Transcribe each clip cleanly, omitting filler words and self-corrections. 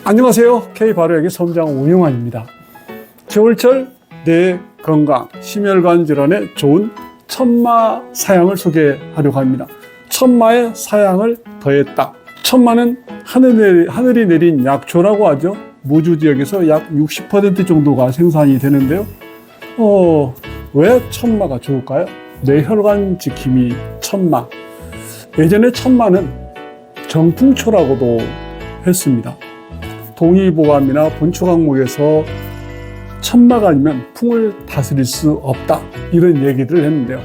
안녕하세요. K바로역의 섬장 오용환입니다. 겨울철 뇌 건강, 심혈관 질환에 좋은 천마 사양을 소개하려고 합니다. 천마의 사양을 더했다. 천마는 하늘이 내린 약초라고 하죠. 무주 지역에서 약 60% 정도가 생산이 되는데요. 왜 천마가 좋을까요? 뇌혈관 지킴이 천마. 예전에 천마는 정풍초라고도 했습니다. 동의보감이나 본초강목에서 천마가 아니면 풍을 다스릴 수 없다, 이런 얘기들을 했는데요.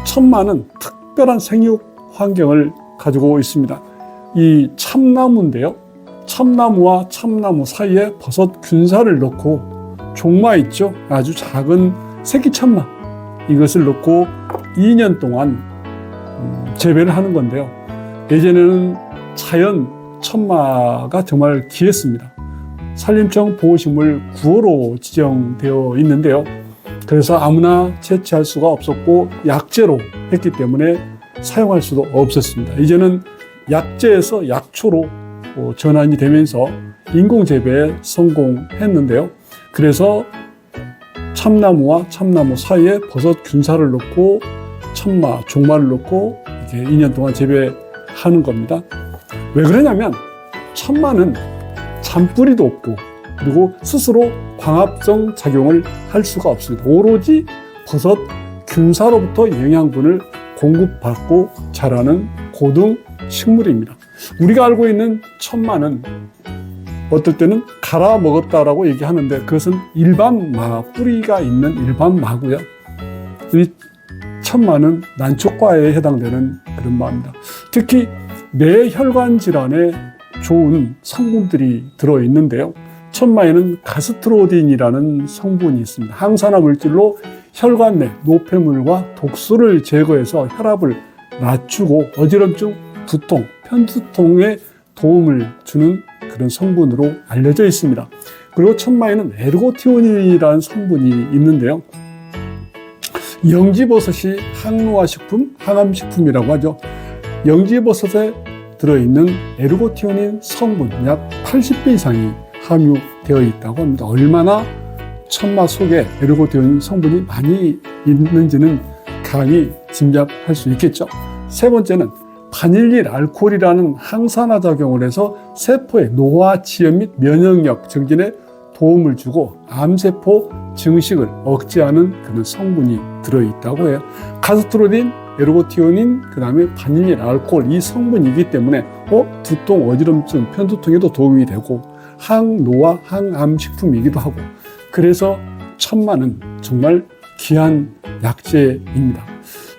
천마는 특별한 생육 환경을 가지고 있습니다. 이 참나무인데요. 참나무와 참나무 사이에 버섯 균사를 넣고 종마 있죠? 아주 작은 새끼 천마, 이것을 넣고 2년 동안 재배를 하는 건데요. 예전에는 자연 천마가 정말 귀했습니다. 산림청 보호식물 9호로 지정되어 있는데요. 그래서 아무나 채취할 수가 없었고 약재로 했기 때문에 사용할 수도 없었습니다. 이제는 약재에서 약초로 전환이 되면서 인공재배에 성공했는데요. 그래서 참나무와 참나무 사이에 버섯 균사를 넣고 천마, 종마를 넣고 이렇게 2년 동안 재배하는 겁니다. 왜 그러냐면 천마는 잔뿌리도 없고 그리고 스스로 광합성 작용을 할 수가 없습니다. 오로지 버섯 균사로부터 영양분을 공급받고 자라는 고등 식물입니다. 우리가 알고 있는 천마는 어떨 때는 갈아 먹었다라고 얘기하는데 그것은 일반 마, 뿌리가 있는 일반 마고요. 이 천마는 난초과에 해당되는 그런 마입니다. 특히 뇌혈관 질환에 좋은 성분들이 들어있는데요. 천마에는 가스트로딘이라는 성분이 있습니다. 항산화 물질로 혈관 내 노폐물과 독소를 제거해서 혈압을 낮추고 어지럼증, 두통, 편두통에 도움을 주는 그런 성분으로 알려져 있습니다. 그리고 천마에는 에르고티온이라는 성분이 있는데요. 영지버섯이 항노화식품, 항암식품이라고 하죠. 영지버섯에 들어있는 에르고티오닌 성분 약 80배 이상이 함유되어 있다고 합니다. 얼마나 천마 속에 에르고티오닌 성분이 많이 있는지는 감히 짐작할 수 있겠죠. 세 번째는 바닐릴 알코올이라는 항산화 작용을 해서 세포의 노화, 지연 및 면역력 증진에 도움을 주고 암세포 증식을 억제하는 그런 성분이 들어있다고 해요. 가스트로딘, 에르고티오닌, 그 다음에 바닐릴 알코올, 이 성분이기 때문에 두통, 어지럼증, 편두통에도 도움이 되고 항노화, 항암 식품이기도 하고, 그래서 천마는 정말 귀한 약재입니다.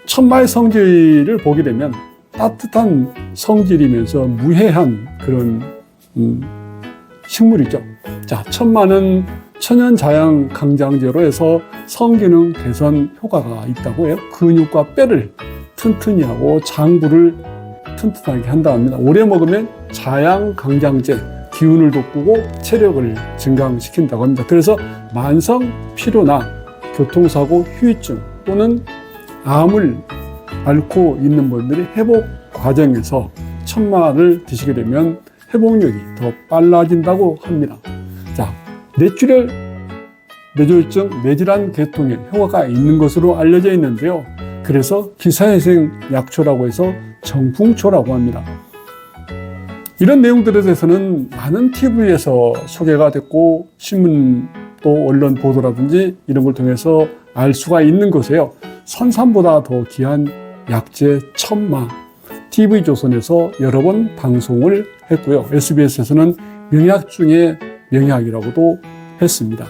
천마의 성질을 보게 되면 따뜻한 성질이면서 무해한 그런 식물이죠. 자, 천마는 천연자양 강장제로 해서 성기능 개선 효과가 있다고 해요. 근육과 뼈를 튼튼히 하고 장부를 튼튼하게 한다 합니다. 오래 먹으면 자양 강장제, 기운을 돋구고 체력을 증강시킨다고 합니다. 그래서 만성 피로나 교통사고, 후유증 또는 암을 앓고 있는 분들이 회복 과정에서 천마를 드시게 되면 회복력이 더 빨라진다고 합니다. 자, 뇌출혈, 뇌졸중, 뇌질환 계통에 효과가 있는 것으로 알려져 있는데요. 그래서 기사회생 약초라고 해서 정풍초라고 합니다. 이런 내용들에 대해서는 많은 TV에서 소개가 됐고 신문 또 언론 보도라든지 이런 걸 통해서 알 수가 있는 것이에요. 산삼보다 더 귀한 약재 천마, TV조선에서 여러 번 방송을 했고요. SBS에서는 명약 중에 명약이라고도 했습니다.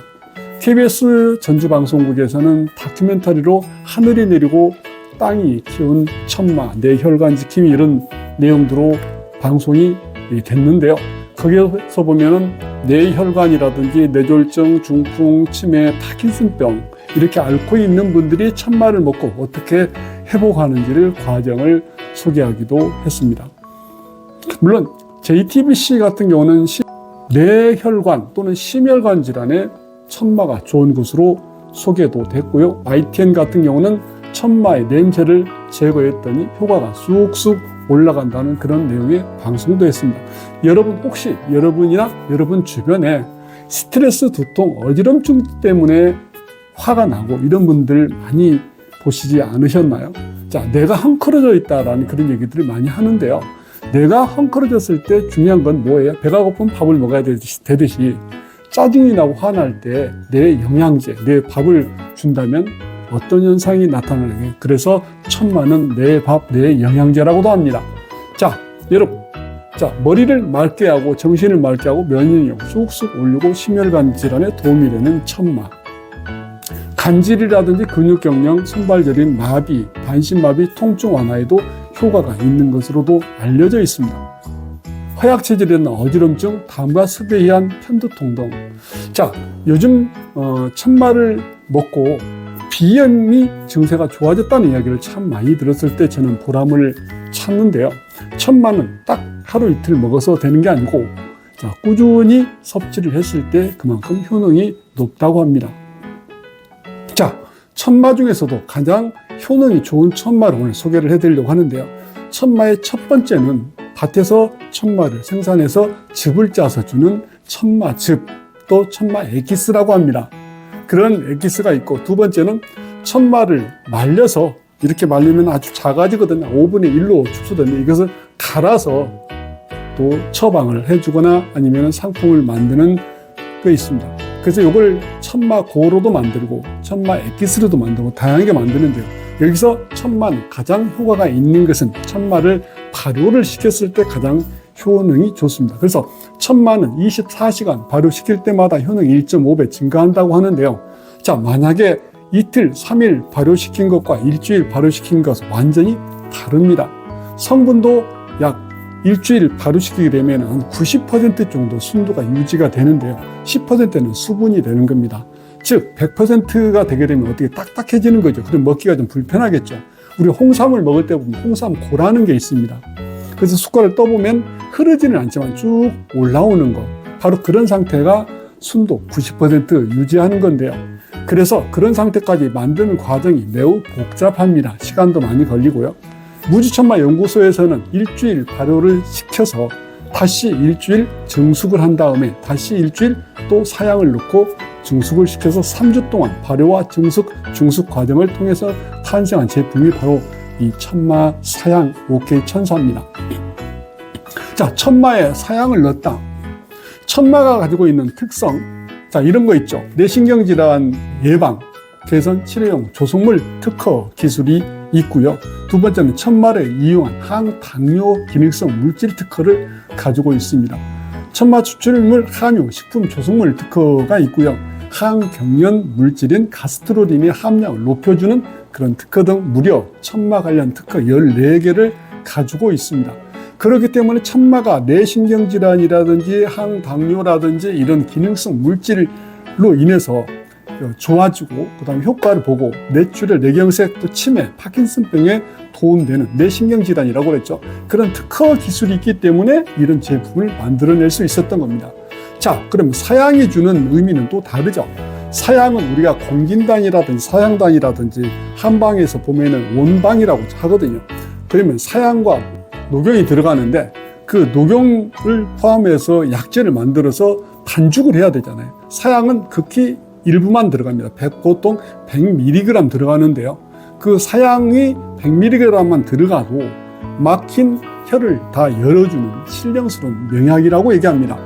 KBS 전주방송국에서는 다큐멘터리로 하늘이 내리고 땅이 키운 천마, 뇌혈관 지킴이, 이런 내용들로 방송이 됐는데요. 거기에서 보면은 뇌혈관이라든지 뇌졸중, 중풍, 치매, 파킨슨병 이렇게 앓고 있는 분들이 천마를 먹고 어떻게 회복하는지를 과정을 소개하기도 했습니다. 물론 JTBC 같은 경우는 뇌혈관 또는 심혈관 질환에 천마가 좋은 것으로 소개도 됐고요. ITN 같은 경우는 천마의 냄새를 제거했더니 효과가 쑥쑥 올라간다는 그런 내용의 방송도 했습니다. 여러분 혹시 여러분이나 여러분 주변에 스트레스, 두통, 어지럼증 때문에 화가 나고 이런 분들 많이 보시지 않으셨나요? 자, 내가 헝클어져 있다라는 그런 얘기들을 많이 하는데요. 내가 헝클어졌을 때 중요한 건 뭐예요? 배가 고프면 밥을 먹어야 되듯이 짜증이 나고 화날 때 내 영양제, 내 밥을 준다면 어떤 현상이 나타나는 게, 그래서 천마는 내 밥, 내 영양제라고도 합니다. 자, 여러분. 자, 머리를 맑게 하고 정신을 맑게 하고 면역력 쑥쑥 올리고 심혈관 질환에 도움이 되는 천마. 간질이라든지 근육경련, 손발저림, 마비, 반신마비, 통증 완화에도 효과가 있는 것으로도 알려져 있습니다. 허약체질이나 어지럼증, 담과 습에 의한 편두통 등. 자, 요즘 천마를 먹고 비염이 증세가 좋아졌다는 이야기를 참 많이 들었을 때 저는 보람을 찾는데요. 천마는 딱 하루 이틀 먹어서 되는 게 아니고, 자, 꾸준히 섭취를 했을 때 그만큼 효능이 높다고 합니다. 자, 천마 중에서도 가장 효능이 좋은 천마를 오늘 소개를 해드리려고 하는데요. 천마의 첫 번째는 밭에서 천마를 생산해서 즙을 짜서 주는 천마즙, 또 천마 에기스라고 합니다. 그런 에기스가 있고, 두 번째는 천마를 말려서, 이렇게 말리면 아주 작아지거든요. 5분의 1로 축소되는데 이것을 갈아서 또 처방을 해주거나 아니면 상품을 만드는 게 있습니다. 그래서 이걸 천마 고로도 만들고 천마 엑기스로도 만들고 다양하게 만드는데요. 여기서 천마는 가장 효과가 있는 것은 천마를 발효를 시켰을 때 가장 효능이 좋습니다. 그래서 천마는 24시간 발효시킬 때마다 효능이 1.5배 증가한다고 하는데요. 자, 만약에 이틀, 3일 발효시킨 것과 일주일 발효시킨 것은 완전히 다릅니다. 성분도 약 일주일 발효시키게 되면 한 90% 정도 순도가 유지가 되는데요. 10%는 수분이 되는 겁니다. 즉 100%가 되게 되면 어떻게 딱딱해지는 거죠. 그럼 먹기가 좀 불편하겠죠. 우리 홍삼을 먹을 때 보면 홍삼 고라는 게 있습니다. 그래서 숟갈을 떠보면 흐르지는 않지만 쭉 올라오는 거, 바로 그런 상태가 순도 90% 유지하는 건데요. 그래서 그런 상태까지 만드는 과정이 매우 복잡합니다. 시간도 많이 걸리고요. 무지천마 연구소에서는 일주일 발효를 시켜서 다시 일주일 증숙을 한 다음에 다시 일주일 또 사양을 넣고 증숙을 시켜서 3주 동안 발효와 증숙 과정을 통해서 탄생한 제품이 바로 이 천마 사양 OK 천사입니다. 자, 천마에 사양을 넣었다. 천마가 가지고 있는 특성, 자, 이런 거 있죠. 뇌신경질환 예방, 개선, 치료용 조성물 특허 기술이 있고요. 두 번째는 천마를 이용한 항당뇨 기능성 물질 특허를 가지고 있습니다. 천마 추출물 함유 식품 조성물 특허가 있고요. 항경련 물질인 가스트로딘의 함량을 높여주는 그런 특허 등 무려 천마 관련 특허 14개를 가지고 있습니다. 그렇기 때문에 천마가 뇌신경질환이라든지 항당뇨라든지 이런 기능성 물질로 인해서 좋아지고 그다음에 효과를 보고 뇌출혈, 뇌경색, 또 치매, 파킨슨병에 도움되는 뇌신경질환이라고 그랬죠. 그런 특허 기술이 있기 때문에 이런 제품을 만들어낼 수 있었던 겁니다. 자, 그럼 사양이 주는 의미는 또 다르죠. 사양은 우리가 공긴단이라든지 사양단이라든지 한방에서 보면은 원방이라고 하거든요. 그러면 사양과 녹용이 들어가는데 그 녹용을 포함해서 약재를 만들어서 반죽을 해야 되잖아요. 사양은 극히 일부만 들어갑니다. 보통 100mg 들어가는데요. 그 사양이 100mg만 들어가도 막힌 혀를 다 열어주는 신령스러운 명약이라고 얘기합니다.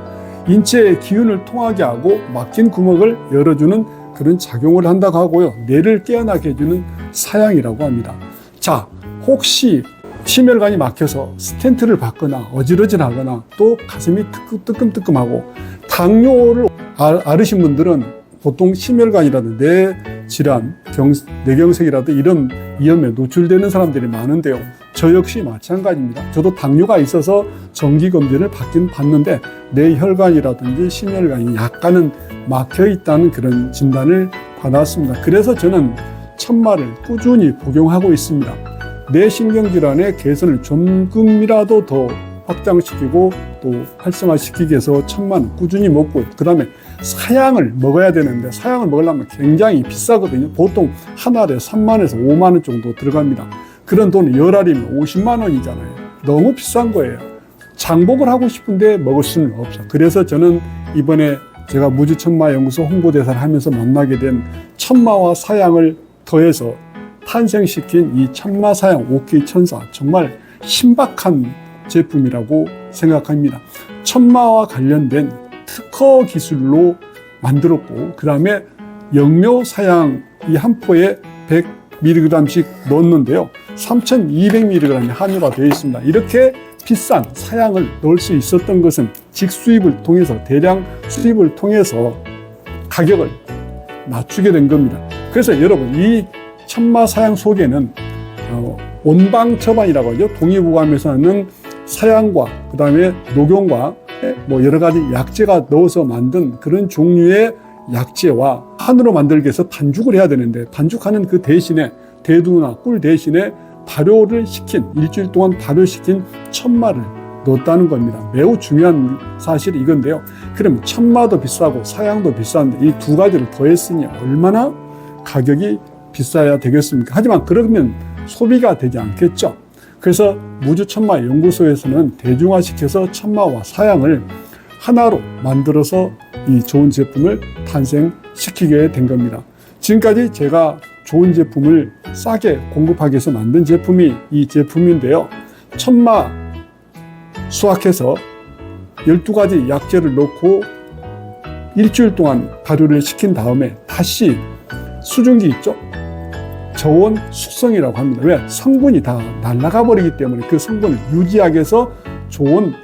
인체의 기운을 통하게 하고 막힌 구멍을 열어주는 그런 작용을 한다고 하고요. 뇌를 깨어나게 해주는 사양이라고 합니다. 자, 혹시 심혈관이 막혀서 스텐트를 받거나 어지러질하거나 또 가슴이 뜨끔뜨끔하고 당뇨를 앓으신 분들은 보통 심혈관이라든지 뇌질환, 뇌경색이라든지 이런 위험에 노출되는 사람들이 많은데요. 저 역시 마찬가지입니다. 저도 당뇨가 있어서 정기검진을 받긴 받는데 뇌혈관이라든지 심혈관이 약간은 막혀 있다는 그런 진단을 받았습니다. 그래서 저는 천마를 꾸준히 복용하고 있습니다. 뇌신경질환의 개선을 조금이라도 더 확장시키고 또 활성화시키기 위해서 천마는 꾸준히 먹고, 그 다음에 사양을 먹어야 되는데 사양을 먹으려면 굉장히 비싸거든요. 보통 한 알에 3만 원에서 5만 원 정도 들어갑니다. 그런 돈이 열 알이면 50만 원이잖아요. 너무 비싼 거예요. 장복을 하고 싶은데 먹을 수는 없어. 그래서 저는 이번에 제가 무주천마연구소 홍보대사를 하면서 만나게 된 천마와 사양을 더해서 탄생시킨 이 천마사양 OK 천사, 정말 신박한 제품이라고 생각합니다. 천마와 관련된 특허 기술로 만들었고, 그 다음에 영묘사양 이 한 포에 100mg씩 넣었는데요, 3200mg이 함유가 되어 있습니다. 이렇게 비싼 사양을 넣을 수 있었던 것은 직수입을 통해서, 대량 수입을 통해서 가격을 낮추게 된 겁니다. 그래서 여러분, 이 천마사양 속에는 온방처방이라고 하죠. 동의보감에서 하는 사양과 그 다음에 녹용과 뭐 여러 가지 약재가 넣어서 만든 그런 종류의 약재와 한으로 만들기 위해서 반죽을 해야 되는데, 반죽하는 그 대신에 대두나 꿀 대신에 발효를 시킨, 일주일 동안 발효시킨 천마를 넣었다는 겁니다. 매우 중요한 사실이 이건데요. 그럼 천마도 비싸고 사양도 비싼데 이 두 가지를 더했으니 얼마나 가격이 비싸야 되겠습니까? 하지만 그러면 소비가 되지 않겠죠. 그래서 무주천마연구소에서는 대중화시켜서 천마와 사양을 하나로 만들어서 이 좋은 제품을 탄생시키게 된 겁니다. 지금까지 제가 좋은 제품을 싸게 공급하기 위해서 만든 제품이 이 제품인데요. 천마 수확해서 12가지 약재를 넣고 일주일 동안 발효를 시킨 다음에 다시 수증기 있죠? 저온 숙성이라고 합니다. 왜? 성분이 다 날아가 버리기 때문에 그 성분을 유지하기 위해서 저온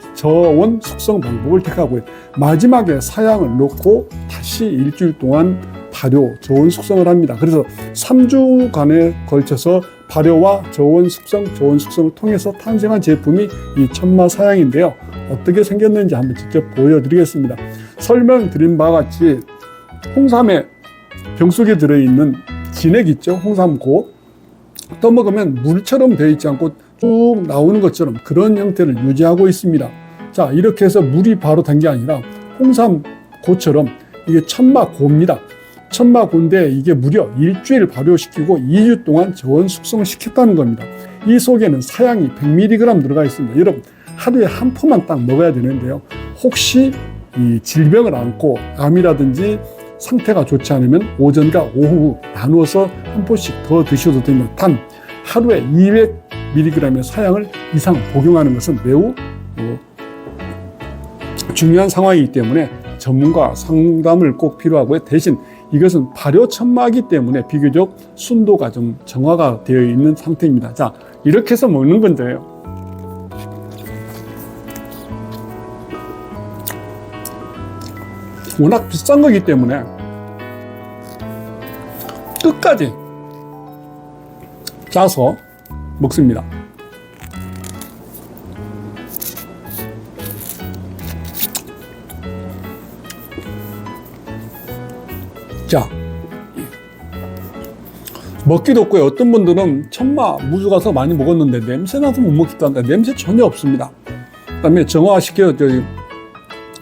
숙성 방법을 택하고 마지막에 사양을 넣고 다시 일주일 동안 발효, 저온 숙성을 합니다. 그래서 3주간에 걸쳐서 발효와 저온 숙성을 통해서 탄생한 제품이 이 천마사양인데요. 어떻게 생겼는지 한번 직접 보여드리겠습니다. 설명드린 바와 같이 홍삼의 병 속에 들어있는 진액 있죠? 홍삼고. 떠먹으면 물처럼 되어 있지 않고 쭉 나오는 것처럼 그런 형태를 유지하고 있습니다. 자, 이렇게 해서 물이 바로 단 게 아니라 홍삼고처럼 이게 천마고입니다. 천마고인데 이게 무려 일주일 발효시키고 2주 동안 저온 숙성을 시켰다는 겁니다. 이 속에는 사양이 100mg 들어가 있습니다. 여러분, 하루에 한 포만 딱 먹어야 되는데요. 혹시 이 질병을 안고 암이라든지 상태가 좋지 않으면 오전과 오후 나누어서 한 포씩 더 드셔도 됩니다. 단 하루에 200mg의 사양을 이상 복용하는 것은 매우 중요한 상황이기 때문에 전문가 상담을 꼭 필요하고요. 대신 이것은 발효 천마이기 때문에 비교적 순도가 좀 정화가 되어 있는 상태입니다. 자, 이렇게 해서 먹는 건데요. 워낙 비싼 거기 때문에 끝까지 짜서 먹습니다. 자, 먹기도 없고요. 어떤 분들은 천마 무주 가서 많이 먹었는데 냄새나서 못 먹기도 한다. 냄새 전혀 없습니다. 그 다음에 정화시켜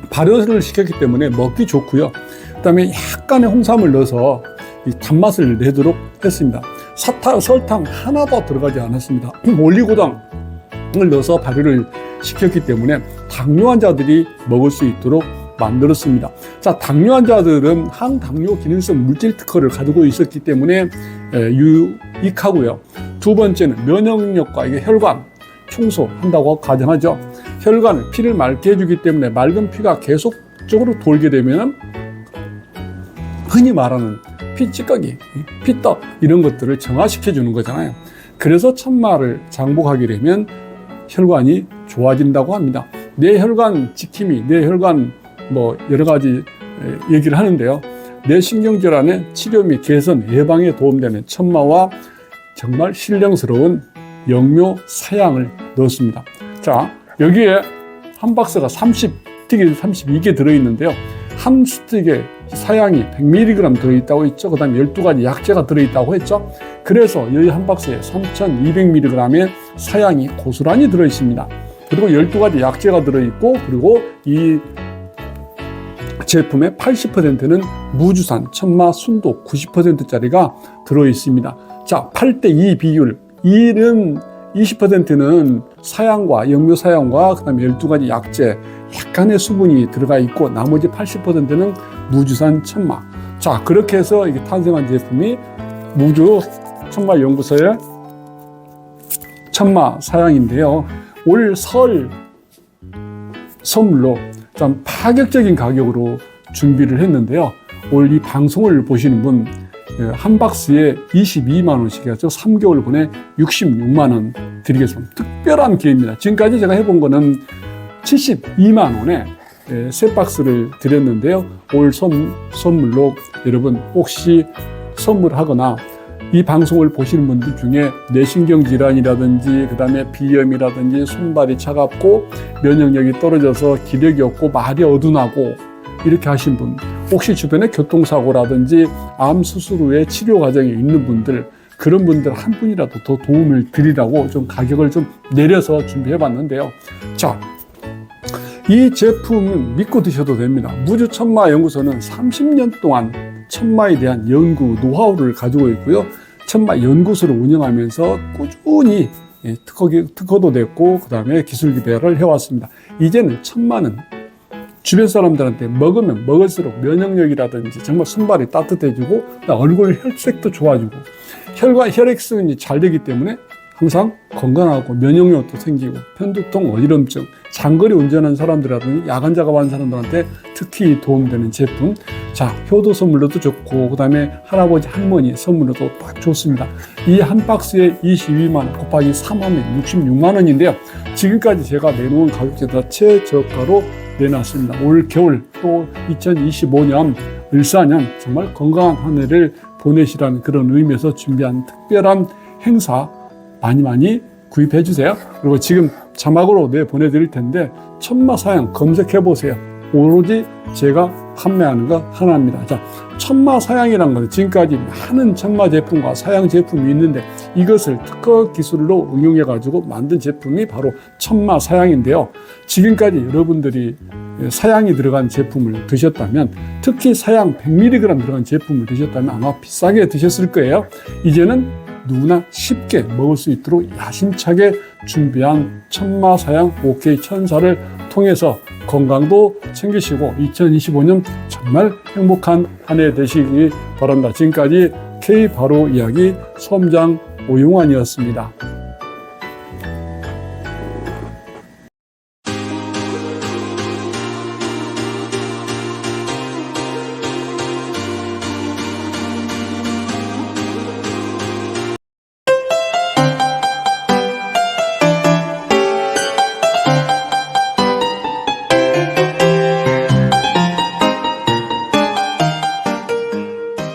발효를 시켰기 때문에 먹기 좋고요. 그 다음에 약간의 홍삼을 넣어서 이 단맛을 내도록 했습니다. 사탕, 설탕 하나도 들어가지 않았습니다. 올리고당을 넣어서 발효를 시켰기 때문에 당뇨 환자들이 먹을 수 있도록 만들었습니다. 자, 당뇨 환자들은 항당뇨 기능성 물질 특허를 가지고 있었기 때문에 유익하고요. 두 번째는 면역력과 이게 혈관 청소한다고 가정하죠. 혈관을 피를 맑게 해주기 때문에 맑은 피가 계속적으로 돌게 되면 흔히 말하는 피찌꺼기, 피떡 이런 것들을 정화시켜 주는 거잖아요. 그래서 천마를 장복하게 되면 혈관이 좋아진다고 합니다. 뇌혈관 지킴이, 뇌혈관 뭐 여러 가지 얘기를 하는데요. 뇌신경질환의 치료 및 개선, 예방에 도움되는 천마와 정말 신령스러운 영묘 사양을 넣었습니다. 자, 여기에 한 박스가 30스틱이 32개 들어있는데요. 한 스틱에 사양이 100mg 들어있다고 했죠. 그 다음에 12가지 약재가 들어있다고 했죠. 그래서 여기 한 박스에 3200mg의 사양이 고스란히 들어있습니다. 그리고 12가지 약재가 들어있고, 그리고 이 제품의 80%는 무주산, 천마, 순도 90%짜리가 들어있습니다. 자, 8:2 비율. 20%는 사양과 영묘 사양과 그다음에 12가지 약재, 약간의 수분이 들어가 있고 나머지 80%는 무주산 천마. 자, 그렇게 해서 이게 탄생한 제품이 무주 천마 연구소의 천마 사양인데요. 올 설 선물로 좀 파격적인 가격으로 준비를 했는데요. 올 이 방송을 보시는 분 한 박스에 22만 원씩 해서 3개월분에 66만 원 드리겠습니다. 특별한 기회입니다. 지금까지 제가 해본 거는 72만 원에 세 박스를 드렸는데요. 올 선물로 여러분 혹시 선물하거나 이 방송을 보시는 분들 중에 뇌신경 질환이라든지 그다음에 비염이라든지 손발이 차갑고 면역력이 떨어져서 기력이 없고 말이 어둔하고 이렇게 하신 분, 혹시 주변에 교통사고라든지 암 수술 후에 치료 과정에 있는 분들, 그런 분들 한 분이라도 더 도움을 드리라고 좀 가격을 좀 내려서 준비해 봤는데요. 자, 이 제품은 믿고 드셔도 됩니다. 무주 천마 연구소는 30년 동안 천마에 대한 연구 노하우를 가지고 있고요. 천마 연구소를 운영하면서 꾸준히 특허도 냈고 그다음에 기술 개발을 해왔습니다. 이제는 천마는 주변 사람들한테 먹으면 먹을수록 면역력이라든지 정말 손발이 따뜻해지고 얼굴 혈색도 좋아지고 혈액순환이 잘 되기 때문에 항상 건강하고 면역력도 생기고 편두통, 어지럼증, 장거리 운전하는 사람들이라든지 야간 작업하는 사람들한테 특히 도움되는 제품. 자, 효도 선물로도 좋고 그다음에 할아버지 할머니 선물로도 딱 좋습니다. 이 한 박스에 22만 원 곱하기 3하면 66만 원인데요. 지금까지 제가 내놓은 가격대보다 최저가로 내놨습니다. 올 겨울 또 2025년 을사년 정말 건강한 한 해를 보내시라는 그런 의미에서 준비한 특별한 행사 많이 구입해 주세요. 그리고 지금 자막으로 보내드릴 텐데 천마 사양 검색해 보세요. 오로지 제가 판매하는 거 하나입니다. 자, 천마 사양이라는 것은 지금까지 많은 천마 제품과 사양 제품이 있는데 이것을 특허 기술로 응용해 가지고 만든 제품이 바로 천마 사양인데요. 지금까지 여러분들이 사양이 들어간 제품을 드셨다면, 특히 사양 100mg 들어간 제품을 드셨다면 아마 비싸게 드셨을 거예요. 이제는 누구나 쉽게 먹을 수 있도록 야심차게 준비한 천마 사양 OK 천사를 통해서 건강도 챙기시고 2025년 정말 행복한 한 해 되시기 바랍니다. 지금까지 K바로 이야기 소험장 오용환이었습니다.